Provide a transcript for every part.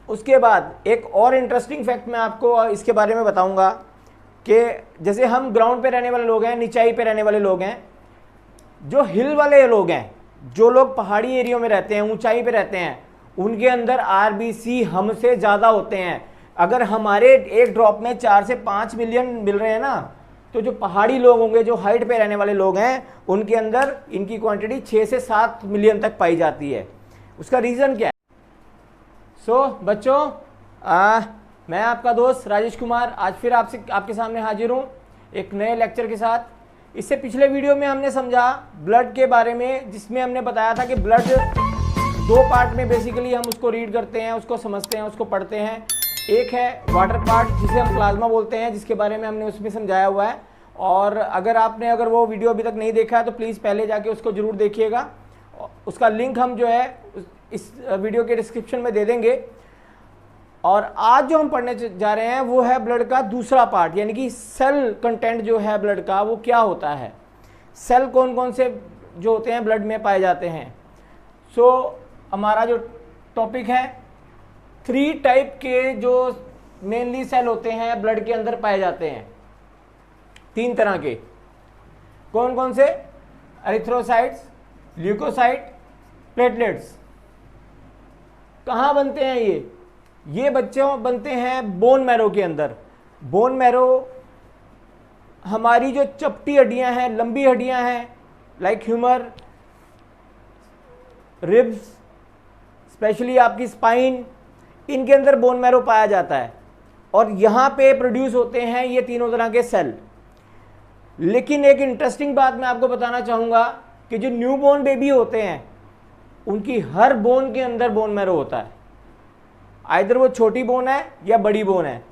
उसके बाद एक और इंटरेस्टिंग फैक्ट मैं आपको इसके बारे में बताऊंगा कि जैसे हम ग्राउंड पे रहने वाले लोग हैं, निचाई पे रहने वाले लोग हैं, जो हिल वाले लोग हैं, जो लोग पहाड़ी एरिया में रहते हैं, ऊंचाई पे रहते हैं, उनके अंदर आरबीसी हमसे ज़्यादा होते हैं। अगर हमारे एक ड्रॉप में 4 से 5 मिलियन मिल रहे हैं ना, तो जो पहाड़ी लोग होंगे, जो हाइट पे रहने वाले लोग हैं, उनके अंदर इनकी क्वांटिटी 6 से 7 मिलियन तक पाई जाती है। उसका रीज़न क्या है? बच्चों, मैं आपका दोस्त राजेश कुमार आज फिर आपके सामने हाजिर हूँ एक नए लेक्चर के साथ। इससे पिछले वीडियो में हमने समझा ब्लड के बारे में, जिसमें हमने बताया था कि ब्लड 2 पार्ट में बेसिकली हम उसको रीड करते हैं, उसको समझते हैं, उसको पढ़ते हैं। एक है वाटर पार्ट, जिसे हम प्लाज्मा बोलते हैं, जिसके बारे में हमने उसमें समझाया हुआ है। और अगर वो वीडियो अभी तक नहीं देखा है तो प्लीज़ पहले जाके उसको ज़रूर देखिएगा। उसका लिंक हम जो है इस वीडियो के डिस्क्रिप्शन में दे देंगे। और आज जो हम पढ़ने जा रहे हैं वो है ब्लड का दूसरा पार्ट, यानी कि सेल कंटेंट जो है ब्लड का, वो क्या होता है, सेल कौन कौन से जो होते हैं ब्लड में पाए जाते हैं। हमारा जो टॉपिक है, 3 टाइप के जो मेनली सेल होते हैं ब्लड के अंदर पाए जाते हैं, 3 तरह के। कौन कौन से? Erythrocytes, leucocyte, platelets. कहाँ बनते हैं ये बच्चों बनते हैं बोन मैरो के अंदर। बोन मैरो हमारी जो चपटी हड्डियां हैं, लंबी हड्डियां हैं, लाइक ह्यूमर, रिब्स, स्पेशली आपकी स्पाइन, इनके अंदर बोन मैरो पाया जाता है। और यहाँ पे प्रोड्यूस होते हैं ये तीनों तरह के सेल। लेकिन एक इंटरेस्टिंग बात मैं आपको बताना चाहूँगा कि जो न्यू बोर्न बेबी होते हैं, उनकी हर बोन के अंदर बोन मैरो होता है, आइदर वो छोटी बोन है या बड़ी बोन है।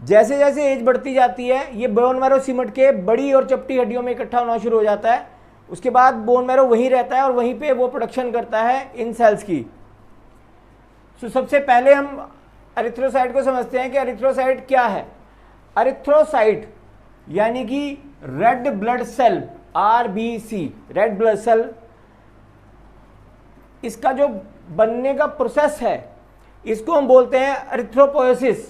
जैसे जैसे एज बढ़ती जाती है, ये बोन मैरो सिमट के बड़ी और चपटी हड्डियों में इकट्ठा होना शुरू हो जाता है। उसके बाद बोन मैरो वहीं रहता है और वहीं पे वो प्रोडक्शन करता है इन सेल्स की। सबसे पहले हम एरिथ्रोसाइट को समझते हैं कि एरिथ्रोसाइट क्या है। एरिथ्रोसाइट यानी कि red blood cell, RBC, red blood cell, इसका जो बनने का प्रोसेस है इसको हम बोलते हैं एरिथ्रोपोएसिस।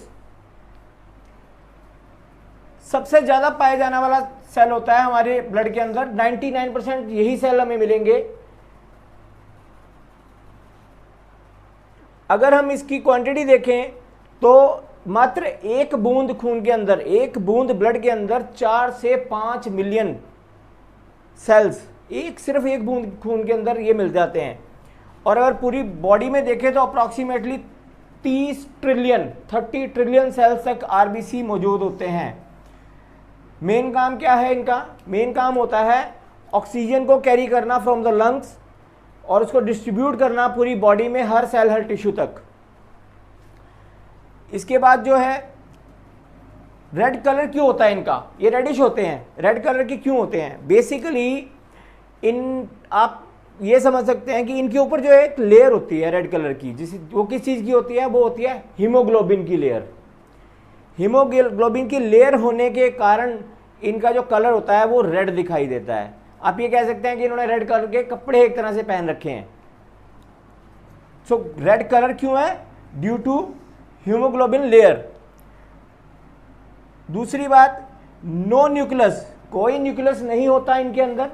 सबसे ज्यादा पाया जाने वाला सेल होता है हमारे ब्लड के अंदर, 99% यही सेल हमें मिलेंगे। अगर हम इसकी क्वांटिटी देखें तो मात्र 1 बूंद खून के अंदर, 1 बूंद ब्लड के अंदर 4 से 5 मिलियन सेल्स, सिर्फ 1 बूंद खून के अंदर ये मिल जाते हैं। और अगर पूरी बॉडी में देखें तो अप्रॉक्सीमेटली 30 ट्रिलियन सेल्स तक आरबीसी मौजूद होते हैं। मेन काम क्या है इनका? मेन काम होता है ऑक्सीजन को कैरी करना फ्रॉम द लंग्स और उसको डिस्ट्रीब्यूट करना पूरी बॉडी में, हर सेल, हर टिश्यू तक। इसके बाद जो है रेड कलर क्यों होता है इनका? ये रेडिश होते हैं। रेड कलर के क्यों होते हैं? बेसिकली आप ये समझ सकते हैं कि इनके ऊपर जो एक लेयर होती है रेड कलर की, वो किस चीज़ की होती है? वो होती है हीमोग्लोबिन की लेयर। हीमोग्लोबिन की लेयर होने के कारण इनका जो कलर होता है वो रेड दिखाई देता है। आप ये कह सकते हैं कि इन्होंने रेड कलर के कपड़े एक तरह से पहन रखे हैं। रेड कलर क्यों है? Due to haemoglobin layer. दूसरी बात, नो न्यूक्लियस, कोई न्यूक्लियस नहीं होता इनके अंदर।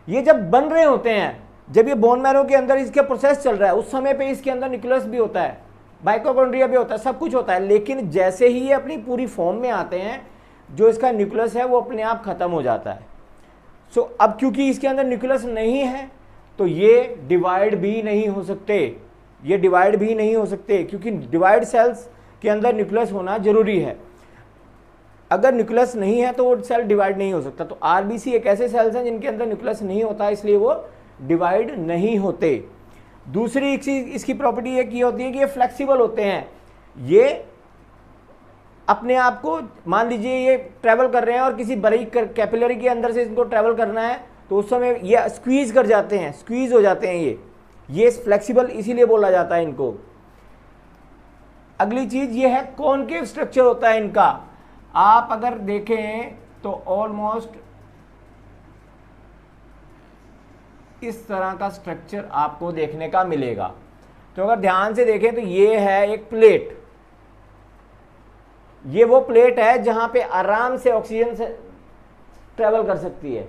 ये जब बन रहे होते हैं, जब ये बोन मैरो के अंदर इसका प्रोसेस चल रहा है, उस समय पे इसके अंदर न्यूक्लियस भी होता है, माइटोकॉन्ड्रिया भी होता है, सब कुछ होता है। लेकिन जैसे ही ये अपनी पूरी फॉर्म में आते हैं, जो इसका न्यूक्लियस है वो अपने आप खत्म हो जाता है। अब क्योंकि इसके अंदर न्यूक्लियस नहीं है तो ये डिवाइड भी नहीं हो सकते, क्योंकि डिवाइड सेल्स के अंदर न्यूक्लियस होना जरूरी है। अगर न्यूक्लियस नहीं है तो वो सेल डिवाइड नहीं हो सकता। तो आरबीसी एक ऐसे सेल्स हैं जिनके अंदर न्यूक्लियस नहीं होता, इसलिए वो डिवाइड नहीं होते। दूसरी इसकी प्रॉपर्टी एक ये होती है कि ये फ्लेक्सिबल होते हैं। ये अपने आप को, मान लीजिए ये ट्रैवल कर रहे हैं और किसी बारीक कैपिलरी के अंदर से इनको ट्रैवल करना है, तो उस समय ये स्क्वीज कर जाते हैं, स्क्वीज हो जाते हैं। ये फ्लेक्सिबल इसीलिए बोला जाता है इनको। अगली चीज ये है कॉनकेव स्ट्रक्चर होता है इनका। आप अगर देखें तो ऑलमोस्ट इस तरह का स्ट्रक्चर आपको देखने का मिलेगा। तो अगर ध्यान से देखें तो ये है एक प्लेट, ये वो प्लेट है जहां पे आराम से ऑक्सीजन से ट्रेवल कर सकती है।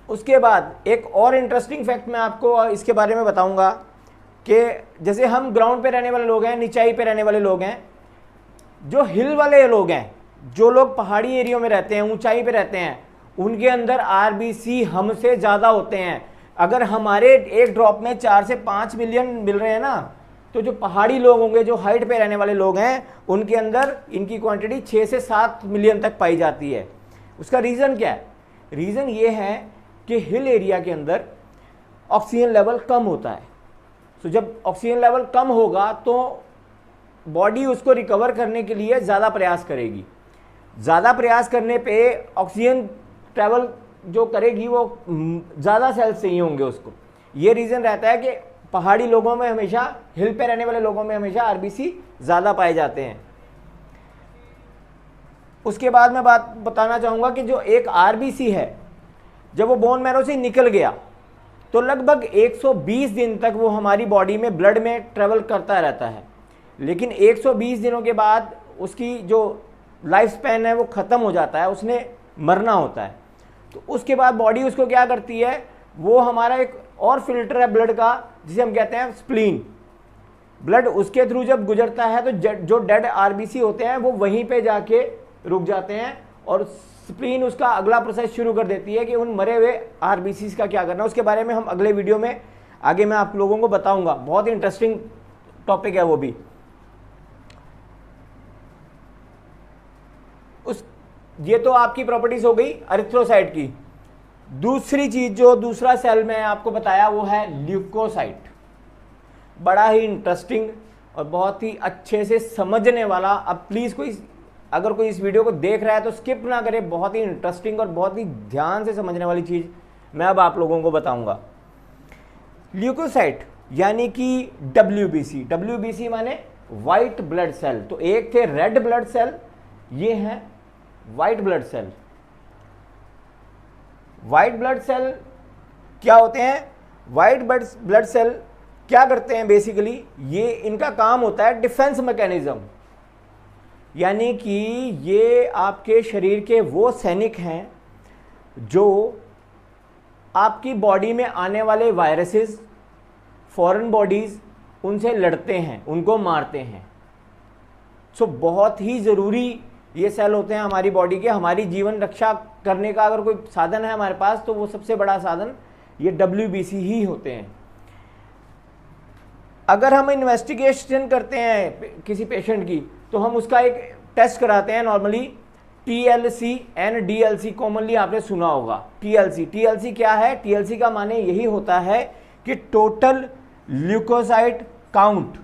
उसके बाद एक और इंटरेस्टिंग फैक्ट मैं आपको इसके बारे में बताऊंगा कि जैसे हम ग्राउंड पे रहने वाले लोग हैं, निचाई पे रहने वाले लोग हैं, जो हिल वाले लोग हैं, जो लोग पहाड़ी एरिया में रहते हैं, ऊंचाई पे रहते हैं, उनके अंदर आरबीसी हमसे ज़्यादा होते हैं। अगर हमारे एक ड्रॉप में 4 से 5 मिलियन मिल रहे हैं ना, तो जो पहाड़ी लोग होंगे, जो हाइट पे रहने वाले लोग हैं, उनके अंदर इनकी क्वांटिटी 6 से 7 मिलियन तक पाई जाती है। उसका रीज़न क्या है? रीज़न ये है कि हिल एरिया के अंदर ऑक्सीजन लेवल कम होता है। तो जब ऑक्सीजन लेवल कम होगा तो बॉडी उसको रिकवर करने के लिए ज़्यादा प्रयास करेगी। ज़्यादा प्रयास करने पे ऑक्सीजन ट्रैवल जो करेगी वो ज़्यादा सेल्स चाहिए होंगे उसको। ये रीज़न रहता है कि पहाड़ी लोगों में हमेशा, हिल पे रहने वाले लोगों में हमेशा आरबीसी ज़्यादा पाए जाते हैं। उसके बाद मैं बात बताना चाहूँगा कि जो एक आरबीसी है, जब वो बोन मैरो से निकल गया तो लगभग 120 दिन तक वो हमारी बॉडी में, ब्लड में ट्रेवल करता रहता है। लेकिन 120 दिनों के बाद उसकी जो लाइफ स्पैन है वो ख़त्म हो जाता है, उसने मरना होता है। तो उसके बाद बॉडी उसको क्या करती है, वो हमारा एक और फिल्टर है ब्लड का, जिसे हम कहते हैं स्प्लीन। ब्लड उसके थ्रू जब गुजरता है तो जो डेड आरबीसी होते हैं वो वहीं पे जाके रुक जाते हैं, और स्प्लीन उसका अगला प्रोसेस शुरू कर देती है कि उन मरे हुए आरबीसी का क्या करना है। उसके बारे में हम अगले वीडियो में आगे मैं आप लोगों को बताऊंगा, बहुत ही इंटरेस्टिंग टॉपिक है वो भी। ये तो आपकी प्रॉपर्टीज हो गई एरिथ्रोसाइट की। दूसरी चीज, जो दूसरा सेल मैं आपको बताया, वो है ल्यूकोसाइट। बड़ा ही इंटरेस्टिंग और बहुत ही अच्छे से समझने वाला। अब प्लीज अगर कोई इस वीडियो को देख रहा है तो स्किप ना करे, बहुत ही इंटरेस्टिंग और बहुत ही ध्यान से समझने वाली चीज मैं अब आप लोगों को बताऊंगा। ल्यूकोसाइट यानी कि डब्ल्यूबीसी। डब्ल्यूबीसी माने व्हाइट ब्लड सेल। तो एक थे रेड ब्लड सेल, ये है white blood cell. White blood cell क्या होते हैं? व्हाइट ब्लड सेल क्या करते हैं बेसिकली? ये इनका काम होता है डिफेंस मैकेनिज्म, यानी कि ये आपके शरीर के वो सैनिक हैं जो आपकी बॉडी में आने वाले वायरसेस, फॉरेन बॉडीज, उनसे लड़ते हैं, उनको मारते हैं। सो बहुत ही ज़रूरी ये सेल होते हैं हमारी बॉडी के। हमारी जीवन रक्षा करने का अगर कोई साधन है हमारे पास, तो वो सबसे बड़ा साधन ये डब्ल्यूबीसी ही होते हैं। अगर हम इन्वेस्टिगेशन करते हैं किसी पेशेंट की, तो हम उसका एक टेस्ट कराते हैं normally, TLC and DLC. Commonly आपने सुना होगा टीएलसी। टीएलसी क्या है? टीएलसी का माने यही होता है कि टोटल ल्यूकोसाइट काउंट,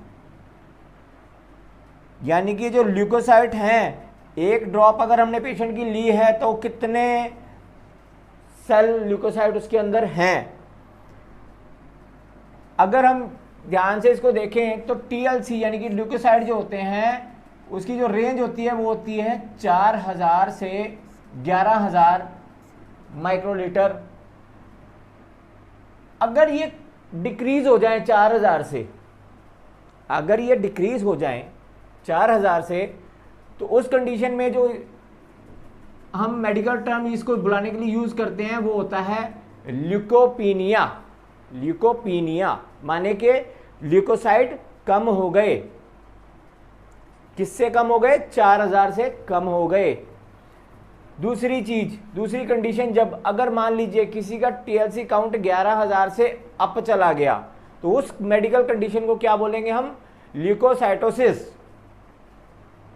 यानी कि जो ल्यूकोसाइट हैं, एक ड्रॉप अगर हमने पेशेंट की ली है तो कितने सेल ल्यूकोसाइट उसके अंदर हैं। अगर हम ध्यान से इसको देखें तो टीएलसी यानी कि ल्यूकोसाइट जो होते हैं, उसकी जो रेंज होती है वो होती है 4000 से 11000 माइक्रोलीटर। अगर ये डिक्रीज हो जाए 4000 से, अगर ये डिक्रीज हो जाए 4000 से, तो उस कंडीशन में जो हम मेडिकल टर्म इसको बुलाने के लिए यूज करते हैं वो होता है ल्यूकोपीनिया। ल्यूकोपीनिया माने कि ल्यूकोसाइट कम हो गए। किससे कम हो गए? 4000 से कम हो गए। दूसरी चीज, दूसरी कंडीशन, जब अगर मान लीजिए किसी का टीएलसी काउंट 11000 से अप चला गया, तो उस मेडिकल कंडीशन को क्या बोलेंगे हम? ल्यूकोसाइटोसिस।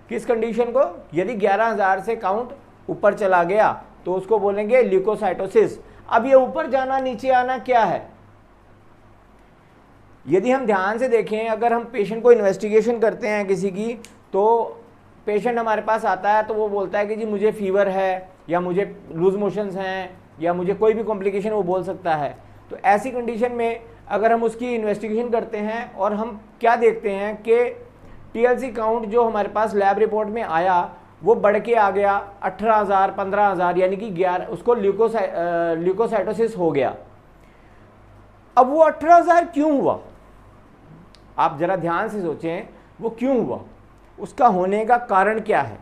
किस कंडीशन को? यदि 11000 से काउंट ऊपर चला गया तो उसको बोलेंगे ल्यूकोसाइटोसिस। अब ये ऊपर जाना नीचे आना क्या है? यदि हम ध्यान से देखें, अगर हम पेशेंट को इन्वेस्टिगेशन करते हैं किसी की, तो पेशेंट हमारे पास आता है तो वो बोलता है कि जी मुझे फीवर है, या मुझे लूज मोशंस हैं, या मुझे कोई भी कॉम्प्लिकेशन वो बोल सकता है। तो ऐसी कंडीशन में अगर हम उसकी इन्वेस्टिगेशन करते हैं और हम क्या देखते हैं कि टीएलसी काउंट जो हमारे पास लैब रिपोर्ट में आया वो बढ़ के आ गया 18000 15000, यानी कि 11, उसको ल्यूकोसाइटोसिस हो गया। अब वो 18,000 क्यों हुआ, आप जरा ध्यान से सोचें, वो क्यों हुआ, उसका होने का कारण क्या है?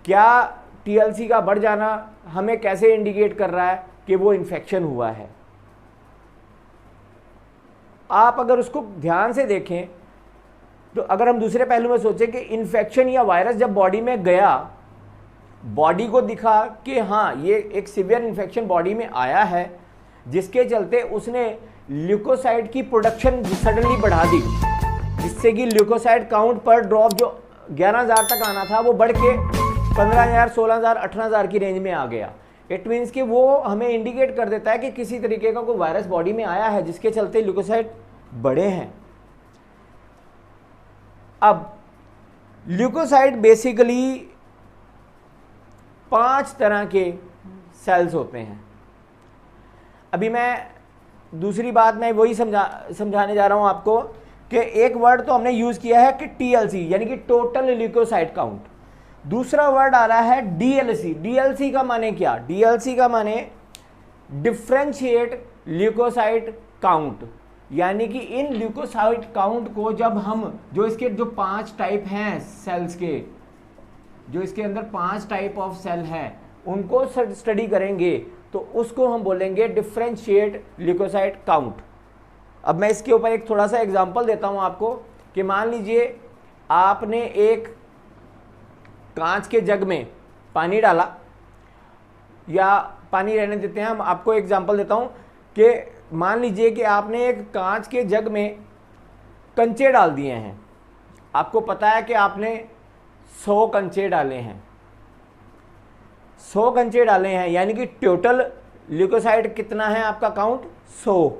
क्या टीएलसी का बढ़ जाना हमें कैसे इंडिकेट कर रहा है कि वो इन्फेक्शन हुआ है? आप अगर उसको ध्यान से देखें तो अगर हम दूसरे पहलू में सोचें कि इन्फेक्शन या वायरस जब बॉडी में गया, बॉडी को दिखा कि हाँ ये एक सीवियर इन्फेक्शन बॉडी में आया है, जिसके चलते उसने ल्यूकोसाइट की प्रोडक्शन सडनली बढ़ा दी, जिससे कि ल्यूकोसाइट काउंट पर ड्रॉप जो 11,000 तक आना था वो बढ़ के 15,000, 16,000, 18,000 की रेंज में आ गया। इट मीन्स कि वो हमें इंडिकेट कर देता है कि किसी तरीके का कोई वायरस बॉडी में आया है, जिसके चलते ल्यूकोसाइट बढ़े हैं। अब ल्यूकोसाइट बेसिकली 5 तरह के सेल्स होते हैं। अभी मैं दूसरी बात मैं वही समझाने जा रहा हूं आपको कि एक वर्ड तो हमने यूज किया है कि टीएलसी यानी कि टोटल ल्यूकोसाइट काउंट, दूसरा वर्ड आ रहा है डीएलसी। डीएलसी का माने क्या? डीएलसी का माने डिफरेंशिएट ल्यूकोसाइट काउंट, यानी कि इन ल्यूकोसाइट काउंट को जब हम जो इसके जो 5 टाइप हैं सेल्स के, जो इसके अंदर 5 टाइप ऑफ सेल हैं उनको स्टडी करेंगे तो उसको हम बोलेंगे डिफरेंशिएट ल्यूकोसाइट काउंट। अब मैं इसके ऊपर एक थोड़ा सा एग्जांपल देता हूं आपको कि मान लीजिए आपने एक कांच के जग में पानी डाला, या पानी रहने देते हैं, हम आपको एग्जांपल देता हूं कि मान लीजिए कि आपने एक कांच के जग में कंचे डाल दिए हैं। आपको पता है कि आपने 100 कंचे डाले हैं, 100 कंचे डाले हैं, यानी कि टोटल ल्यूकोसाइट कितना है आपका काउंट? 100।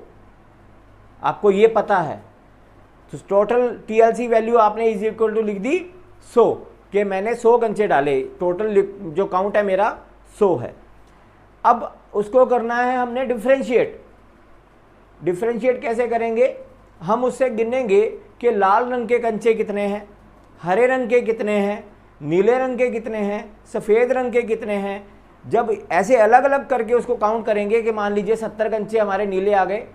आपको ये पता है, तो टोटल टीएलसी वैल्यू आपने इज इक्वल टू लिख दी 100 कि मैंने 100 कंचे डाले, टोटल जो काउंट है मेरा 100 है। अब उसको करना है हमने डिफरेंशिएट। डिफरेंशिएट कैसे करेंगे? हम उससे गिनेंगे कि लाल रंग के कंचे कितने हैं, हरे रंग के कितने हैं, नीले रंग के कितने हैं, सफ़ेद रंग के कितने हैं। जब ऐसे अलग अलग करके उसको काउंट करेंगे कि मान लीजिए 70 कंचे हमारे नीले आ गए,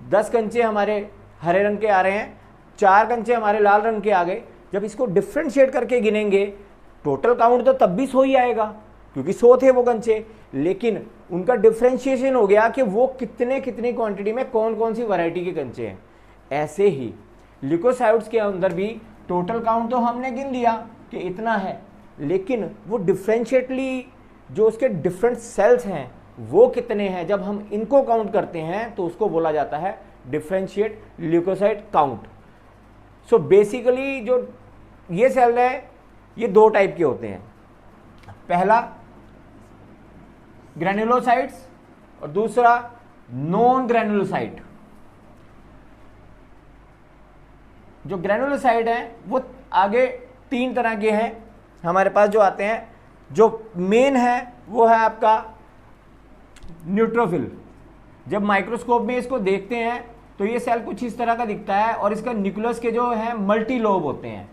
10 कंचे हमारे हरे रंग के आ रहे हैं, 4 कंचे हमारे लाल रंग के आ गए। जब इसको डिफ्रेंशिएट करके गिनेंगे टोटल काउंट तो तब भी 100 ही आएगा, क्योंकि 100 थे वो कंचे, लेकिन उनका डिफ्रेंशिएशन हो गया कि वो कितने कितनी क्वांटिटी में कौन कौन सी वैरायटी के कंचे हैं। ऐसे ही ल्यूकोसाइट्स के अंदर भी टोटल काउंट तो हमने गिन लिया कि इतना है, लेकिन वो डिफरेंशिएटली जो उसके डिफरेंट सेल्स हैं वो कितने हैं, जब हम इनको काउंट करते हैं तो उसको बोला जाता है differentiate leucocyte count. So basically जो ये सेल है ये 2 टाइप के होते हैं। पहला ग्रैन्युलोसाइट्स और दूसरा नॉन ग्रैन्युलोसाइट। जो ग्रैन्युलोसाइट हैं वो आगे 3 तरह के हैं हमारे पास जो आते हैं। जो मेन है वो है आपका न्यूट्रोफिल। जब माइक्रोस्कोप में इसको देखते हैं तो ये सेल कुछ इस तरह का दिखता है और इसका न्यूक्लियस के जो है मल्टी लोब होते हैं।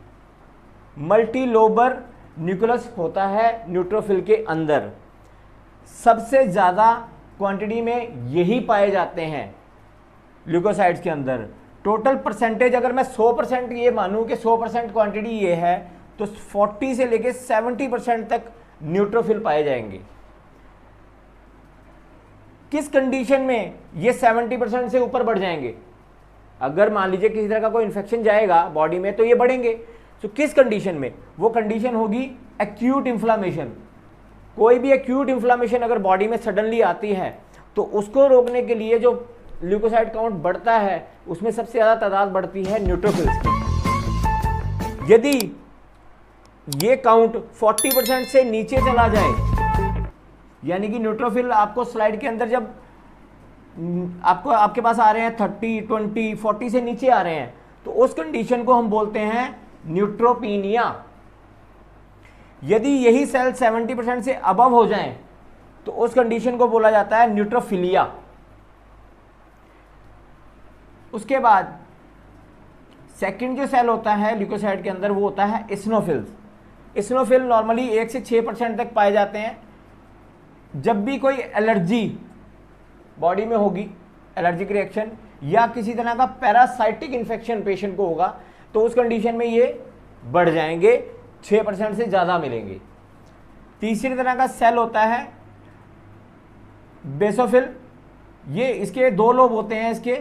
मल्टी लोबर न्यूक्लियस होता है न्यूट्रोफिल के अंदर। सबसे ज़्यादा क्वांटिटी में यही पाए जाते हैं ल्यूकोसाइट्स के अंदर। टोटल परसेंटेज अगर मैं 100% ये मानूं कि 100% क्वांटिटी ये है तो 40 से लेके 70% तक न्यूट्रोफिल पाए जाएंगे। किस कंडीशन में ये 70% से ऊपर बढ़ जाएंगे? अगर मान लीजिए किसी तरह का कोई इन्फेक्शन जाएगा बॉडी में तो ये बढ़ेंगे। तो किस कंडीशन में? वो कंडीशन होगी एक्यूट इन्फ्लामेशन। कोई भी एक्यूट इन्फ्लामेशन अगर बॉडी में सडनली आती है तो उसको रोकने के लिए जो ल्यूकोसाइट काउंट बढ़ता है उसमें सबसे ज़्यादा तादाद बढ़ती है न्यूट्रोफिल्स की। यदि ये काउंट 40% से नीचे चला जाए, यानी कि न्यूट्रोफिल आपको स्लाइड के अंदर जब आपके पास आ रहे हैं 30, 20, 40 से नीचे आ रहे हैं तो उस कंडीशन को हम बोलते हैं न्यूट्रोपीनिया। यदि यही सेल 70% से अबव हो जाएं तो उस कंडीशन को बोला जाता है न्यूट्रोफिलिया। उसके बाद सेकंड जो सेल होता है ल्यूकोसाइट के अंदर वो होता है इस्नोफिल्स। इस्नोफिल नॉर्मली 1 से 6% तक पाए जाते हैं। जब भी कोई एलर्जी बॉडी में होगी, एलर्जिक रिएक्शन, या किसी तरह का पैरासाइटिक इन्फेक्शन पेशेंट को होगा तो उस कंडीशन में ये बढ़ जाएंगे, 6% से ज़्यादा मिलेंगे। तीसरी तरह का सेल होता है बेसोफिल। ये इसके 2 लोब होते हैं, इसके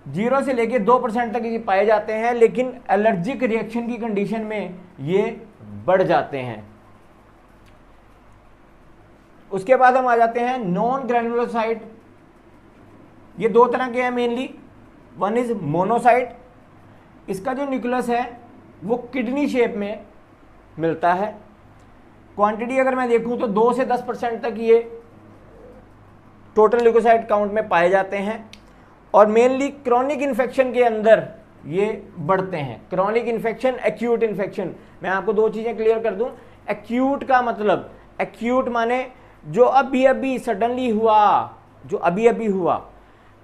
0 से लेके 2% तक ये पाए जाते हैं, लेकिन एलर्जिक रिएक्शन की कंडीशन में ये बढ़ जाते हैं। उसके बाद हम आ जाते हैं नॉन ग्रैन्युलोसाइट। ये 2 तरह के हैं मेनली। वन इज मोनोसाइट, इसका जो न्यूक्लियस है वो किडनी शेप में मिलता है। क्वांटिटी अगर मैं देखूं तो 2 से 10% तक ये टोटल ल्यूकोसाइट काउंट में पाए जाते हैं, और मेनली क्रॉनिक इन्फेक्शन के अंदर ये बढ़ते हैं। क्रॉनिक इन्फेक्शन, एक्यूट इन्फेक्शन, मैं आपको 2 चीज़ें क्लियर कर दूं। एक्यूट का मतलब, एक्यूट माने जो अभी अभी सडनली हुआ, जो अभी अभी हुआ।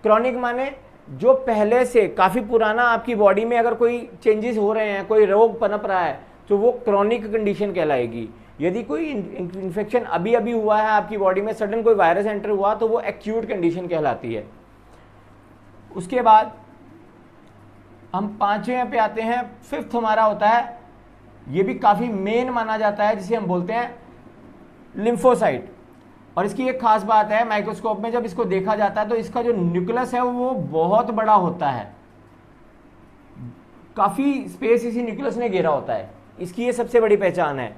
क्रॉनिक माने जो पहले से काफ़ी पुराना आपकी बॉडी में अगर कोई चेंजेस हो रहे हैं, कोई रोग पनप रहा है, तो वो क्रॉनिक कंडीशन कहलाएगी। यदि कोई इन्फेक्शन अभी अभी हुआ है आपकी बॉडी में, सडन कोई वायरस एंटर हुआ, तो वो एक्यूट कंडीशन कहलाती है। उसके बाद हम 5वें पे आते हैं। 5th हमारा होता है, ये भी काफ़ी मेन माना जाता है, जिसे हम बोलते हैं लिम्फोसाइट। और इसकी एक खास बात है, माइक्रोस्कोप में जब इसको देखा जाता है तो इसका जो न्यूक्लियस है वो बहुत बड़ा होता है, काफ़ी स्पेस इसी न्यूक्लियस ने घेरा होता है। इसकी ये सबसे बड़ी पहचान है।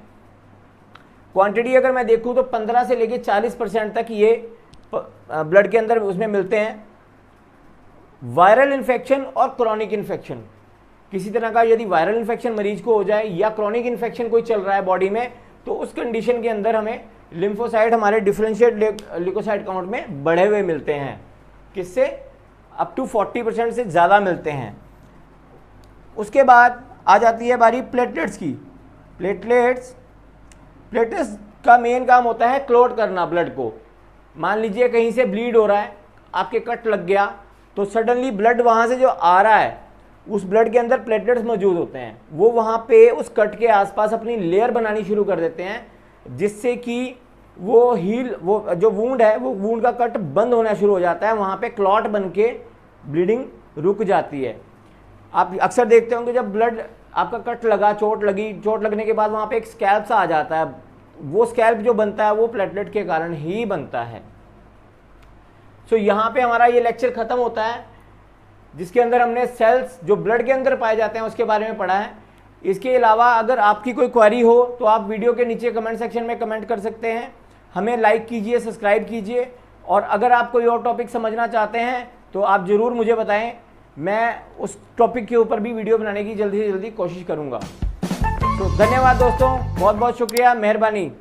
क्वांटिटी अगर मैं देखूं तो 15 से लेके 40% तक ये ब्लड के अंदर उसमें मिलते हैं। वायरल इन्फेक्शन और क्रॉनिक इन्फेक्शन, किसी तरह का यदि वायरल इन्फेक्शन मरीज को हो जाए या क्रॉनिक इन्फेक्शन कोई चल रहा है बॉडी में, तो उस कंडीशन के अंदर हमें लिम्फोसाइट हमारे डिफरेंशिएट ल्यूकोसाइट काउंट में बढ़े हुए मिलते हैं। किससे? अप टू 40% से ज़्यादा मिलते हैं। उसके बाद आ जाती है बारी प्लेटलेट्स की। प्लेटलेट्स का मेन काम होता है क्लॉट करना ब्लड को। मान लीजिए कहीं से ब्लीड हो रहा है, आपके कट लग गया, तो सडनली ब्लड वहाँ से जो आ रहा है, उस ब्लड के अंदर प्लेटलेट्स मौजूद होते हैं। वो वहाँ पे उस कट के आसपास अपनी लेयर बनानी शुरू कर देते हैं, जिससे कि वो जो वूंड है, वो वूंड का कट बंद होना शुरू हो जाता है। वहाँ पे क्लॉट बन के ब्लीडिंग रुक जाती है। आप अक्सर देखते होंगे जब ब्लड आपका कट लगा, चोट लगी, चोट लगने के बाद वहाँ पे एक स्कैल्प सा आ जाता है। वो स्कैल्प जो बनता है वो प्लेटलेट के कारण ही बनता है। सो यहाँ पे हमारा ये लेक्चर खत्म होता है, जिसके अंदर हमने सेल्स जो ब्लड के अंदर पाए जाते हैं उसके बारे में पढ़ा है। इसके अलावा अगर आपकी कोई क्वेरी हो तो आप वीडियो के नीचे कमेंट सेक्शन में कमेंट कर सकते हैं। हमें लाइक कीजिए, सब्सक्राइब कीजिए, और अगर आप कोई और टॉपिक समझना चाहते हैं तो आप ज़रूर मुझे बताएं। मैं उस टॉपिक के ऊपर भी वीडियो बनाने की जल्दी से जल्दी कोशिश करूँगा। तो धन्यवाद दोस्तों, बहुत बहुत शुक्रिया, मेहरबानी।